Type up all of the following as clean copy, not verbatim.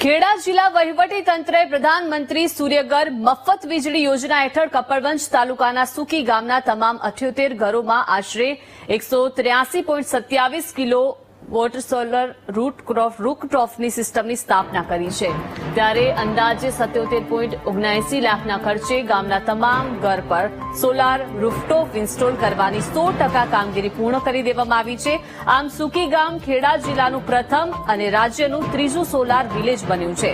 ખેડા જિલ્લા વહીવટી તંત્રે પ્રધાનમંત્રી સૂર્યઘર મફત વીજળી યોજના હેઠળ કપડવંજ તાલુકાના સુકી ગામના તમામ 78 ઘરોમાં આશરે 183.27 કિલો વોટ સોલર રૂફટોપની સિસ્ટમની સ્થાપના કરી છે। ત્યારે અંદાજે 77.79 લાખના ખર્ચે ગામના તમામ ઘર પર સોલાર રૂફટોપ ઇન્સ્ટોલ કરવાની 100% કામગીરી પૂર્ણ કરી દેવામાં આવી છે। આમ સુકી ગામ ખેડા જિલ્લાનું પ્રથમ અને રાજ્યનું ત્રીજું સોલાર વિલેજ બન્યું છે।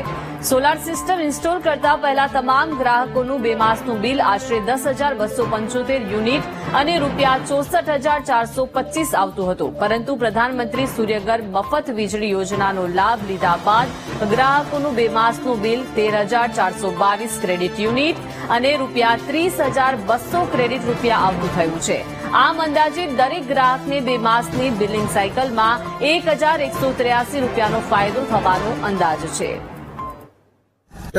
સોલાર સિસ્ટમ ઇન્સ્ટોલ કરતા પહેલા તમામ ગ્રાહકોનું 2 માસનું બિલ આશરે 10,275 યુનિટ અને ₹64,425 આવતું હતું, પરંતુ પ્રધાનમંત્રી સૂર્યઘર મફત વીજળી યોજનાનો લાભ લીધા બાદ ગ્રાહકોનું 2 માસનું બિલ 13,422 ક્રેડિટ યુનિટ અને ₹30,200 ક્રેડિટ રૂપિયા આવતું થયું છે। આમ અંદાજે દરેક ગ્રાહકને 2 માસની બિલિંગ સાયકલમાં ₹1,183 ફાયદો થવાનો અંદાજ છે।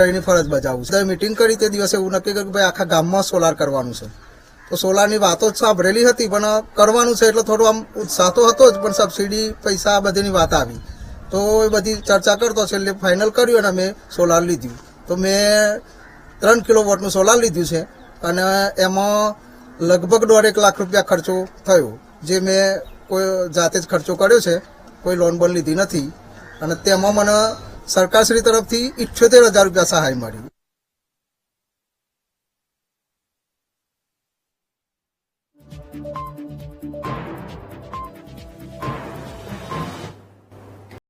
એની ફરજ બજાવું છું। મીટિંગ કરી તે દિવસે એવું નક્કી કર્યું કે ભાઈ આખા ગામમાં સોલાર કરવાનું છે। તો સોલારની વાતો સાંભળેલી હતી, પણ કરવાનું છે એટલે થોડું આમ ઉત્સાહ તો હતો જ, પણ સબસિડી પૈસા આ બધીની વાત આવી તો એ બધી ચર્ચા કરતો છેલ્લે ફાઇનલ કર્યું અને અમે સોલાર લીધું। તો મેં 3 કિલોવોટનું સોલાર લીધું છે અને એમાં લગભગ 1.5 લાખ રૂપિયા ખર્ચો થયો, જે મેં કોઈ જાતે જ ખર્ચો કર્યો છે, કોઈ લોન બોન લીધી નથી અને તેમાં મને સરકારશ્રી તરફથી 78,000 રૂપિયા સહાય મળી।